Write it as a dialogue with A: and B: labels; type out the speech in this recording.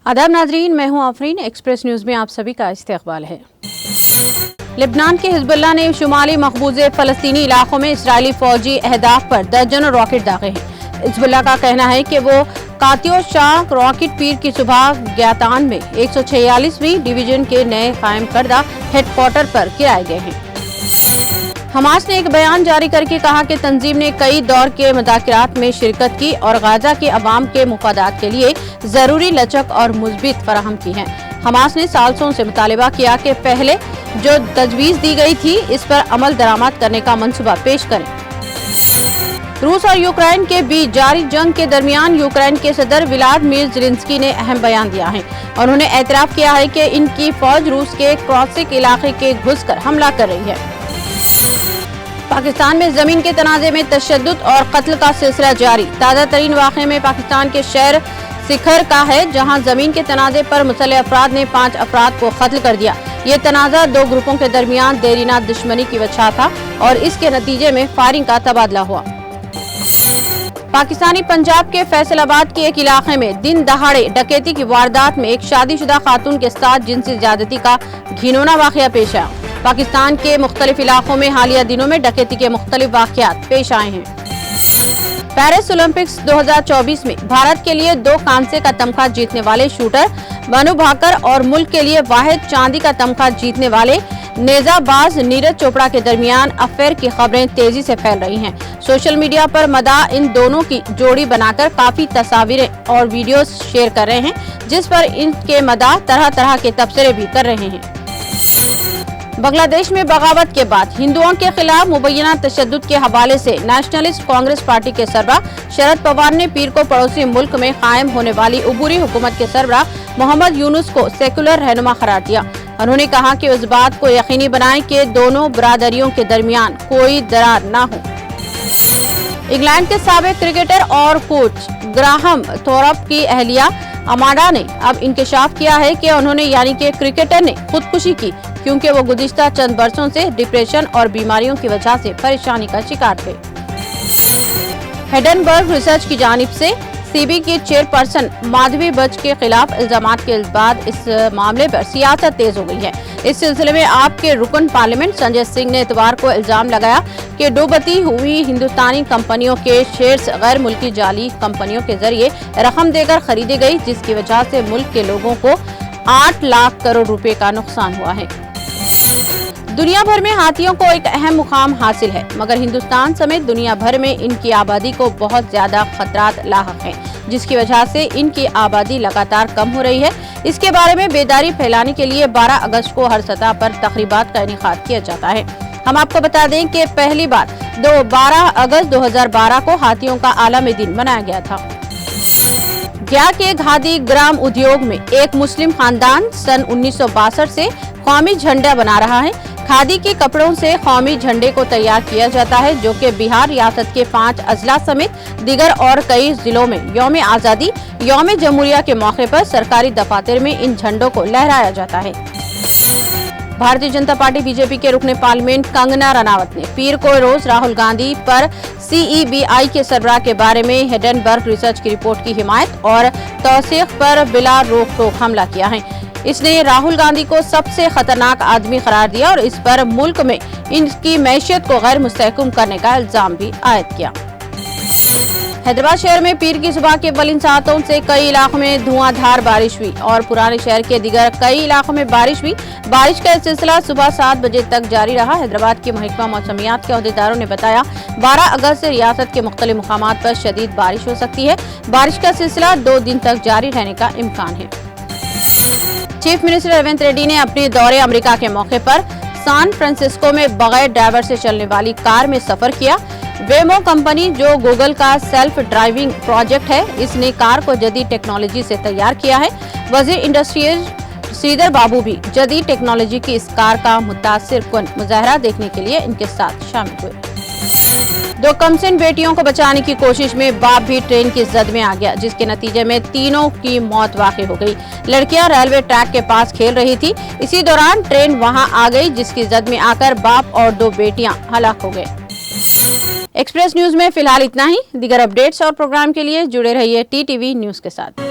A: आदाब नाजरीन, मैं हूं आफरीन। एक्सप्रेस न्यूज में आप सभी का इस्तकबाल है। लेबनान के हिजबुल्लाह ने शुमाली मकबूजे फलस्तीनी इलाकों में इजरायली फौजी अहदाफ पर दर्जनों रॉकेट दागे हैं। हिजबुल्लाह का कहना है कि वो कातियोशाह रॉकेट पीर की सुबह ग्यातान में 146वीं डिवीजन के नए कायम करदा हेडक्वार्टर पर गिराए गए हैं। हमास ने एक बयान जारी करके कहा कि तंजीम ने कई दौर के मुज़ाकरात में शिरकत की और गाजा के अवाम के मुफादात के लिए जरूरी लचक और मुस्बित फराहम की है। हमास ने साल्सों से मुतालिबा किया कि पहले जो तजवीज़ दी गई थी इस पर अमल दरामद करने का मंसूबा पेश करें। रूस और यूक्रेन के बीच जारी जंग के दरमियान यूक्रेन के सदर व्लादिमीर ज़ेलेंस्की ने अहम बयान दिया है। उन्होंने एतराफ़ किया है कि इनकी फौज रूस के क्रॉसिक इलाके के घुसकर हमला कर रही है। पाकिस्तान में जमीन के तनाज़े में तशद्दुद और कत्ल का सिलसिला जारी। ताज़ा तरीन वाक़े में पाकिस्तान के शहर सिखर का है, जहां जमीन के तनाज़े पर मुसल्लह अफराद ने 5 अफराद को कत्ल कर दिया। ये तनाज़ा 2 ग्रुपों के दरमियान देरीना दुश्मनी की वजह था और इसके नतीजे में फायरिंग का तबादला हुआ। पाकिस्तानी पंजाब के फैसलाबाद के एक इलाके में दिन दहाड़े डकैती की वारदात में एक शादीशुदा खातून के साथ जिनसी ज्यादती का घिनौना वाक़या पेश आया। पाकिस्तान के मुख्तलिफ इलाकों में हालिया दिनों में डकैती के मुख्तलिफ वाक़यात पेश आए हैं। पेरिस ओलंपिक्स 2024 में भारत के लिए 2 कांसे का तमगा जीतने वाले शूटर मनु भाकर और मुल्क के लिए वाहिद चांदी का तमगा जीतने वाले नेजाबाज नीरज चोपड़ा के दरमियान अफेयर की खबरें तेजी से फैल रही हैं। सोशल मीडिया पर मदाह इन दोनों की जोड़ी बनाकर काफी तस्वीरें और वीडियोस शेयर कर रहे हैं, जिस पर इनके मदाह तरह तरह के तबसरे भी कर रहे हैं। बांग्लादेश में बगावत के बाद हिंदुओं के खिलाफ मुबैना तशद्दुद के हवाले से नेशनलिस्ट कांग्रेस पार्टी के सरबराह शरद पवार ने पीर को पड़ोसी मुल्क में कायम होने वाली उबूरी हुकूमत के सरबराह मोहम्मद यूनुस को सेकुलर रहनुमा करार दिया। उन्होंने कहा कि उस बात को यकीनी बनाएं कि दोनों बरादरियों के दरमियान कोई दरार न हो। इंग्लैंड के साबिक क्रिकेटर और कोच ग्राहम थोरप की अहलिया अमांडा ने अब इंकशाफ किया है कि उन्होंने यानी कि क्रिकेटर ने खुदकुशी की, क्योंकि वो गुज़िश्ता चंद बरसों से डिप्रेशन और बीमारियों की वजह से परेशानी का शिकार थे। हिडेनबर्ग रिसर्च की जानिब से सीबी की चेयरपर्सन माधवी बच के खिलाफ इल्जामात के बाद इस मामले पर सियासत तेज हो गई है। इस सिलसिले में आप के रुकन पार्लियामेंट संजय सिंह ने इतवार को इल्जाम लगाया कि डूबती हुई हिंदुस्तानी कंपनियों के शेयर्स गैर मुल्की जाली कंपनियों के जरिए रकम देकर खरीदी गई, जिसकी वजह से मुल्क के लोगों को 8 लाख करोड़ रुपए का नुकसान हुआ है। दुनिया भर में हाथियों को एक अहम मुकाम हासिल है, मगर हिंदुस्तान समेत दुनिया भर में इनकी आबादी को बहुत ज्यादा खतरात लाहक हैं, जिसकी वजह से इनकी आबादी लगातार कम हो रही है। इसके बारे में बेदारी फैलाने के लिए 12 अगस्त को हर सतह पर तकरीबात का इनेकाद किया जाता है। हम आपको बता दें कि पहली बार 12 अगस्त 2012 को हाथियों का आलमी दिन मनाया गया था। गया के खादी ग्राम उद्योग में एक मुस्लिम खानदान सन 1962 से कौमी झंडा बना रहा है। खादी के कपड़ों से कौमी झंडे को तैयार किया जाता है, जो कि बिहार रियासत के 5 अजला समेत दिगर और कई जिलों में यौम आज़ादी, यौम जमहूरिया के मौके पर सरकारी दफातर में इन झंडों को लहराया जाता है। भारतीय जनता पार्टी बीजेपी के रुकने पार्लियामेंट कंगना रनावत ने पीर को रोज राहुल गांधी पर CEBI के सरबराह के बारे में हिडेनबर्ग रिसर्च की रिपोर्ट की हिमायत और तौसीक पर बिला रोक टोक हमला किया है। इसने राहुल गांधी को सबसे खतरनाक आदमी करार दिया और इस पर मुल्क में इनकी मैशियत को गैर मुस्तहकम करने का इल्जाम भी आयद किया। हैदराबाद शहर में पीर की सुबह के बुलंद सातों से कई इलाकों में धुआंधार बारिश हुई और पुराने शहर के दिगर कई इलाकों में बारिश हुई। बारिश का सिलसिला सुबह 7 बजे तक जारी रहा। हैदराबाद के महकमा मौसमियात के अहदेदारों ने बताया 12 अगस्त से रियासत के मुख्तलिफ मुकामात पर शदीद बारिश हो सकती है। बारिश का सिलसिला 2 दिन तक जारी रहने का इम्कान है। चीफ मिनिस्टर रेवंत रेड्डी ने अपने दौरे अमेरिका के मौके पर सैन फ्रांसिस्को में बगैर ड्राइवर से चलने वाली कार में सफर किया। वेमो कंपनी, जो गूगल का सेल्फ ड्राइविंग प्रोजेक्ट है, इसने कार को जदीद टेक्नोलॉजी से तैयार किया है। वजीर इंडस्ट्रीज श्रीधर बाबू भी जदीद टेक्नोलॉजी की इस कार का मुतासिरकुन मुजाहरा देखने के लिए इनके साथ शामिल हुए। 2 कमसिन बेटियों को बचाने की कोशिश में बाप भी ट्रेन की जद में आ गया, जिसके नतीजे में तीनों की मौत वाक़ई हो गई। लड़कियां रेलवे ट्रैक के पास खेल रही थी। इसी दौरान ट्रेन वहां आ गई, जिसकी जद में आकर बाप और 2 बेटियां हलाक हो गए। एक्सप्रेस न्यूज में फिलहाल इतना ही। दीगर अपडेट्स और प्रोग्राम के लिए जुड़े रहिए TTV न्यूज के साथ।